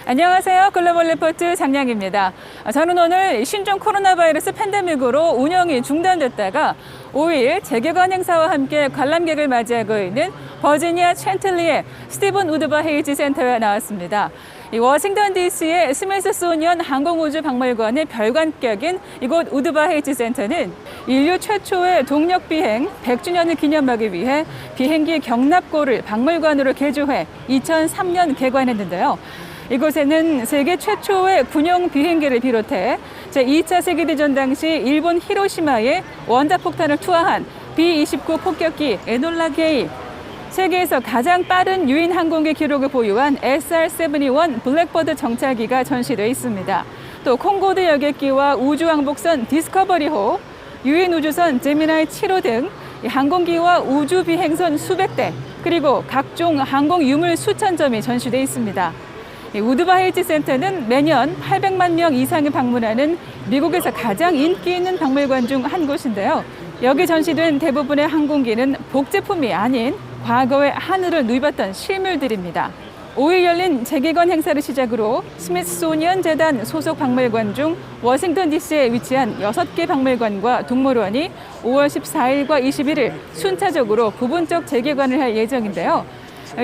안녕하세요. 글로벌 리포트 장량입니다. 저는 오늘 신종 코로나 바이러스 팬데믹으로 운영이 중단됐다가 5일 재개관 행사와 함께 관람객을 맞이하고 있는 버지니아 챈틀리의 스티븐 우드바 헤이지 센터에 나왔습니다. 워싱턴 DC의 스미소니언 항공우주박물관의 별관격인 이곳 우드바 헤이지 센터는 인류 최초의 동력 비행 100주년을 기념하기 위해 비행기 경납고를 박물관으로 개조해 2003년 개관했는데요. 이곳에는 세계 최초의 군용 비행기를 비롯해 제2차 세계대전 당시 일본 히로시마에 원자폭탄을 투하한 B-29 폭격기 에놀라 게이, 세계에서 가장 빠른 유인 항공기 기록을 보유한 SR-71 블랙버드 정찰기가 전시되어 있습니다. 또 콩고드 여객기와 우주왕복선 디스커버리호, 유인 우주선 제미나이 7호 등 항공기와 우주 비행선 수백 대, 그리고 각종 항공 유물 수천 점이 전시되어 있습니다. 우드바 헤이지 센터는 매년 800만 명 이상이 방문하는 미국에서 가장 인기 있는 박물관 중 한 곳인데요. 여기 전시된 대부분의 항공기는 복제품이 아닌 과거의 하늘을 누이봤던 실물들입니다. 5일 열린 재개관 행사를 시작으로 스미소니언 재단 소속 박물관 중 워싱턴 DC에 위치한 6개 박물관과 동물원이 5월 14일과 21일 순차적으로 부분적 재개관을 할 예정인데요.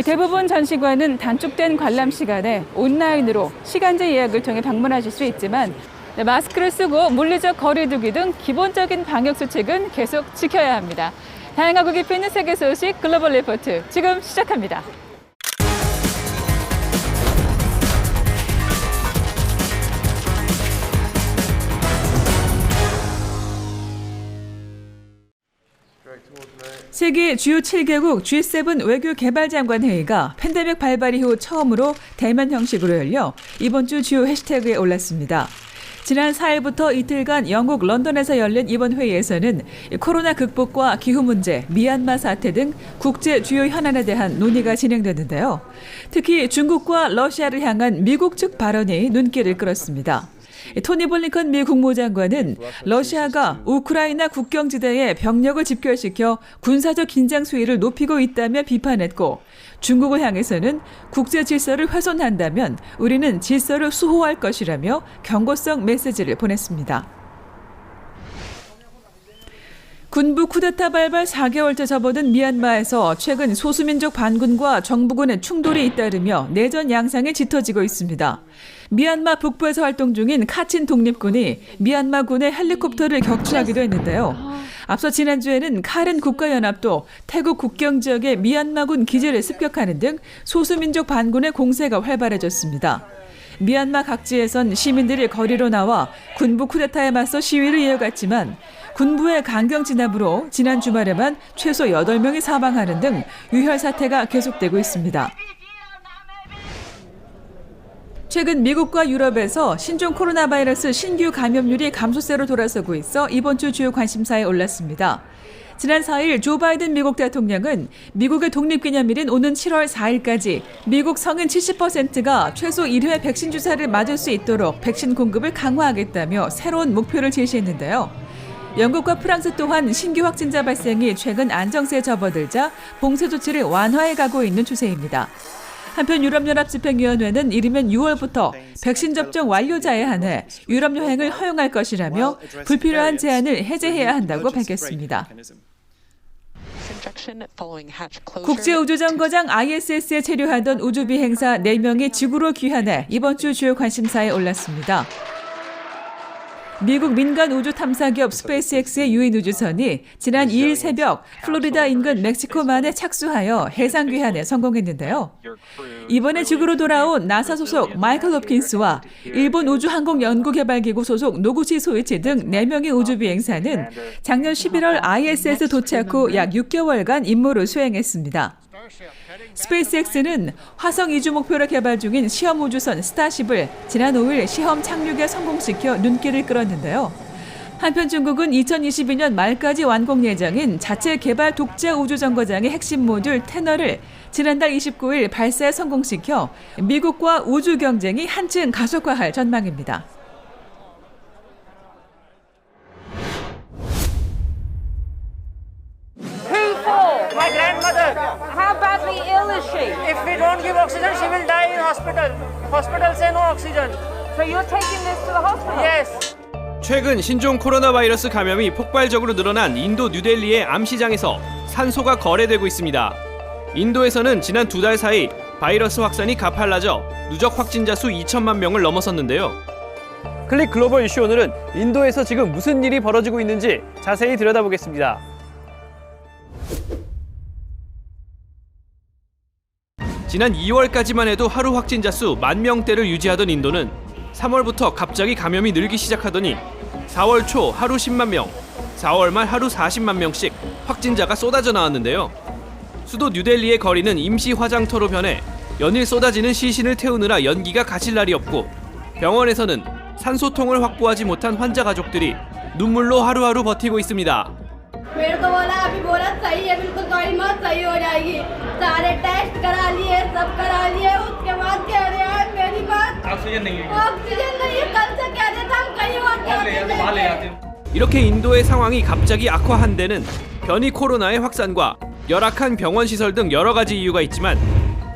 대부분 전시관은 단축된 관람 시간에 온라인으로 시간제 예약을 통해 방문하실 수 있지만 마스크를 쓰고 물리적 거리 두기 등 기본적인 방역 수칙은 계속 지켜야 합니다. 다양하고 깊이 있는 세계 소식 글로벌 리포트 지금 시작합니다. 세계 주요 7개국 G7 외교개발장관 회의가 팬데믹 발발 이후 처음으로 대면 형식으로 열려 이번 주 주요 해시태그에 올랐습니다. 지난 4일부터 이틀간 영국 런던에서 열린 이번 회의에서는 코로나 극복과 기후 문제, 미얀마 사태 등 국제 주요 현안에 대한 논의가 진행됐는데요. 특히 중국과 러시아를 향한 미국 측 발언이 눈길을 끌었습니다. 토니 블링컨 미 국무장관은 러시아가 우크라이나 국경지대에 병력을 집결시켜 군사적 긴장 수위를 높이고 있다며 비판했고, 중국을 향해서는 국제 질서를 훼손한다면 우리는 질서를 수호할 것이라며 경고성 메시지를 보냈습니다. 군부 쿠데타 발발 4개월째 접어든 미얀마에서 최근 소수민족 반군과 정부군의 충돌이 잇따르며 내전 양상이 짙어지고 있습니다. 미얀마 북부에서 활동 중인 카친 독립군이 미얀마군의 헬리콥터를 격추하기도 했는데요. 앞서 지난주에는 카렌 국가연합도 태국 국경 지역의 미얀마군 기지를 습격하는 등 소수민족 반군의 공세가 활발해졌습니다. 미얀마 각지에선 시민들이 거리로 나와 군부 쿠데타에 맞서 시위를 이어갔지만 군부의 강경 진압으로 지난 주말에만 최소 8명이 사망하는 등 유혈 사태가 계속되고 있습니다. 최근 미국과 유럽에서 신종 코로나 바이러스 신규 감염률이 감소세로 돌아서고 있어 이번 주 주요 관심사에 올랐습니다. 지난 4일 조 바이든 미국 대통령은 미국의 독립기념일인 오는 7월 4일까지 미국 성인 70%가 최소 1회 백신 주사를 맞을 수 있도록 백신 공급을 강화하겠다며 새로운 목표를 제시했는데요. 영국과 프랑스 또한 신규 확진자 발생이 최근 안정세에 접어들자 봉쇄 조치를 완화해 가고 있는 추세입니다. 한편 유럽연합 집행위원회는 이르면 6월부터 백신 접종 완료자에 한해 유럽 여행을 허용할 것이라며 불필요한 제한을 해제해야 한다고 밝혔습니다. 국제우주정거장 ISS에 체류하던 우주비행사 4명이 지구로 귀환해 이번 주 주요 관심사에 올랐습니다. 미국 민간 우주 탐사기업 스페이스X의 유인 우주선이 지난 2일 새벽 플로리다 인근 멕시코만에 착수하여 해상 귀환에 성공했는데요. 이번에 지구로 돌아온 나사 소속 마이클 홉킨스와 일본 우주항공연구개발기구 소속 노구치 소이치 등 4명의 우주비행사는 작년 11월 ISS 도착 후 약 6개월간 임무를 수행했습니다. 스페이스X는 화성 이주 목표로 개발 중인 시험 우주선 스타쉽을 지난 5일 시험 착륙에 성공시켜 눈길을 끌었는데요. 한편 중국은 2022년 말까지 완공 예정인 자체 개발 독재 우주정거장의 핵심 모듈 테너를 지난달 29일 발사에 성공시켜 미국과 우주 경쟁이 한층 가속화할 전망입니다. My grandmother. How badly ill is she? If we don't give oxygen, she will die in hospital. Hospital say no oxygen. So you're taking this to the hospital? Yes. 최근 신종 코로나 바이러스 감염이 폭발적으로 늘어난 인도 뉴델리의 암시장에서 산소가 거래되고 있습니다. 인도에서는 지난 2달 사이 바이러스 확산이 가팔라져 누적 확진자 수 2천만 명을 넘어섰는데요. 클릭 글로벌 이슈 오늘은 인도에서 지금 무슨 일이 벌어지고 있는지 자세히 들여다보겠습니다. 지난 2월까지만 해도 하루 확진자 수 10,000대를 유지하던 인도는 3월부터 갑자기 감염이 늘기 시작하더니 4월 초 하루 10만 명, 4월 말 하루 40만 명씩 확진자가 쏟아져 나왔는데요. 수도 뉴델리의 거리는 임시 화장터로 변해 연일 쏟아지는 시신을 태우느라 연기가 가실 날이 없고 병원에서는 산소통을 확보하지 못한 환자 가족들이 눈물로 하루하루 버티고 있습니다. मेरे को बोला अभी बोला सही है बिल्कुल दवाई मत सही हो जाएगी सारे टेस्ट करा लिए सब करा लिए उसके बाद कह रहे हैं मेरी बात ऑक्सीजन नहीं है कल से कह रहे थे हम कहीं और जाते 이렇게 인도의 상황이 갑자기 악화한 데는 변이 코로나의 확산과 열악한 병원 시설 등 여러 가지 이유가 있지만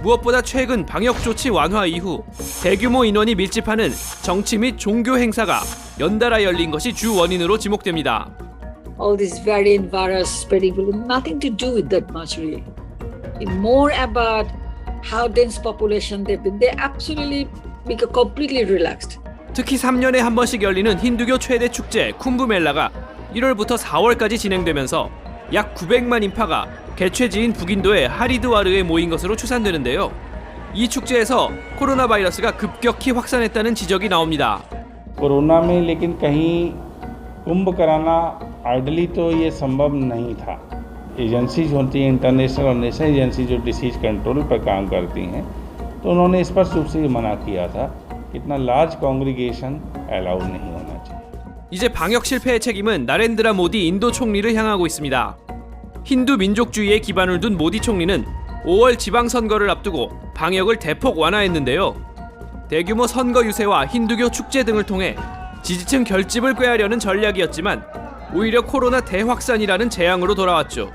무엇보다 최근 방역 조치 완화 이후 대규모 인원이 밀집하는 정치 및 종교 행사가 연달아 열린 것이 주 원인으로 지목됩니다. All this variant virus spreading will have nothing to do with that much really. It's more about how dense population they've been. They absolutely become completely relaxed. 특히 3년에 한 번씩 열리는 힌두교 최대 축제 쿰브멜라가 1월부터 4월까지 진행되면서 약 900만 인파가 개최지인 북인도의 하리드와르에 모인 것으로 추산되는데요. 이 축제에서 코로나 바이러스가 급격히 확산했다는 지적이 나옵니다. कोरोना में लेकिन कहीं कुंभ कराना आइडली तो ये संभव नहीं था। एजेंसीज होती हैं इंटरनेशनल और नेशनल एजेंसी जो डिसीज कंट्रोल पर काम करती हैं तो उन्होंने स्पष्ट रूप से मना किया था कि इतना लार्ज कांग्रीगेशन अलाउड नहीं होना चाहिए। 이제 방역 실패의 책임은 나렌드라 모디 인도 총리를 향하고 있습니다. 힌두 민족주의에 기반을 둔 모디 총리는 5월 지방선거를 앞두고 방역을 대폭 완화했는데요. 대규모 선거 유세와 힌두교 축제 등을 통해 지지층 결집을 꾀하려는 전략이었지만 오히려 코로나 대확산이라는 재앙으로 돌아왔죠.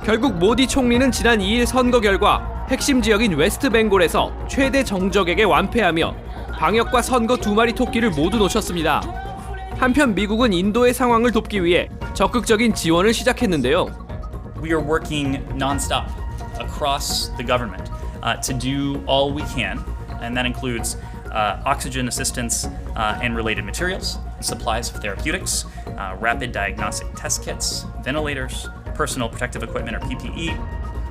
결국 모디 총리는 지난 2일 선거 결과 핵심 지역인 웨스트 벵골에서 최대 정적에게 완패하며 방역과 선거 두 마리 토끼를 모두 놓쳤습니다. 한편 미국은 인도의 상황을 돕기 위해 적극적인 지원을 시작했는데요. We are working nonstop across the government to do all we can, and that includes oxygen assistance and related materials, supplies of therapeutics, rapid diagnostic test kits, ventilators, personal protective equipment or PPE.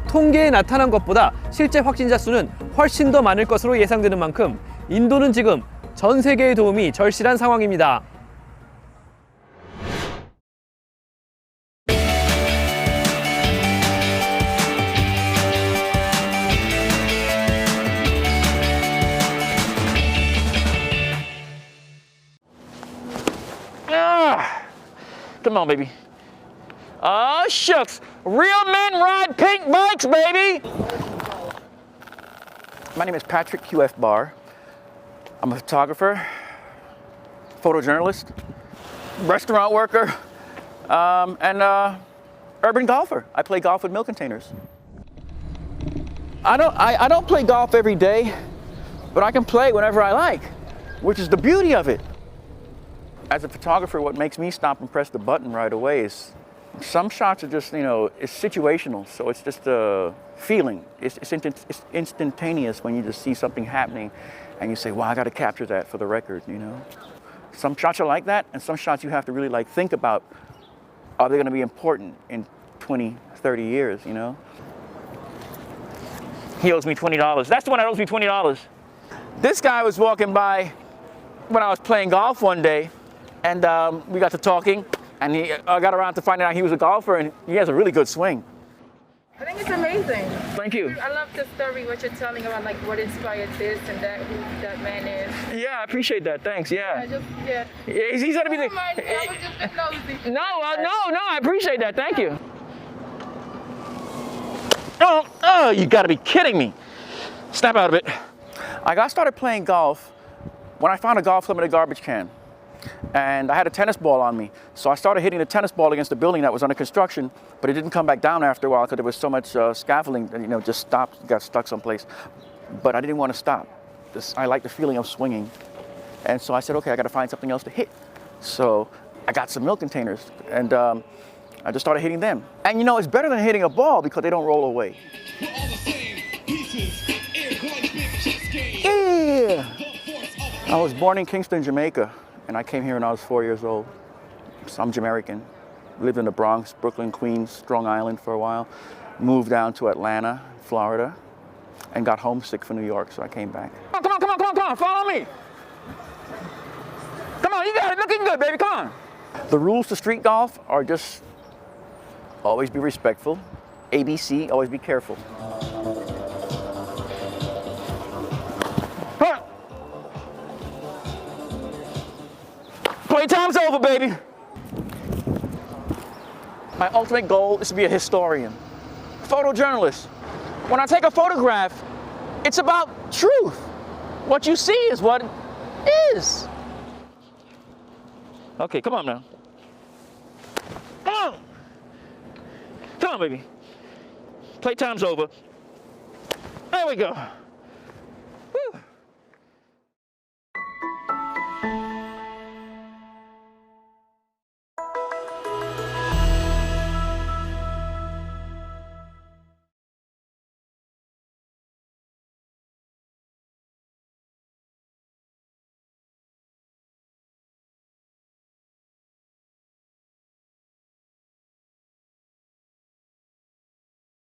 통계에 나타난 것보다 실제 확진자 수는 훨씬 더 많을 것으로 예상되는 만큼 인도는 지금 전 세계의 도움이 절실한 상황입니다. Come on, baby. Oh, shucks. Real men ride pink bikes, baby. My name is Patrick QF Barr. I'm a photographer, photojournalist, restaurant worker, and urban golfer. I play golf with milk containers. I don't play golf every day, but I can play whenever I like, which is the beauty of it. As a photographer, what makes me stop and press the button right away is some shots are just, it's situational. So it's just a feeling. It's instantaneous when you just see something happening and you say, wow, I got to capture that for the record, Some shots are like that, and some shots you have to really think about, are they going to be important in 20, 30 years, He owes me $20. That's the one that owes me $20. This guy was walking by when I was playing golf one day, and we got to talking, and I got around to finding out he was a golfer, and he has a really good swing. I think it's amazing. Thank you. I love the story, what you're telling about what inspired this and that, who that man is. Yeah, I appreciate that. Thanks. Yeah. Yeah. He's gonna be Never mind, I was just nosy. No, I appreciate that. Thank you. Oh, you gotta be kidding me. Snap out of it. I got started playing golf when I found a golf club in a garbage can. And I had a tennis ball on me. So I started hitting the tennis ball against the building that was under construction, but it didn't come back down after a while because there was so much scaffolding that, just stopped, got stuck someplace. But I didn't want to stop. this. I like the feeling of swinging. And so I said, okay, I got to find something else to hit. So I got some milk containers, and I just started hitting them. And you know, it's better than hitting a ball because they don't roll away. Yeah. I was born in Kingston, Jamaica, and I came here when I was 4 years old. So I'm Jamaican. Lived in the Bronx, Brooklyn, Queens, Strong Island for a while. Moved down to Atlanta, Florida, and got homesick for New York, so I came back. Come on, follow me. Come on, you got it, looking good, baby, come on. The rules to street golf are just always be respectful. ABC, always be careful. Huh. Playtime's over, baby. My ultimate goal is to be a historian, photojournalist. When I take a photograph, it's about truth. What you see is what is. Okay, come on now. Come on. Come on, baby. Playtime's over. There we go.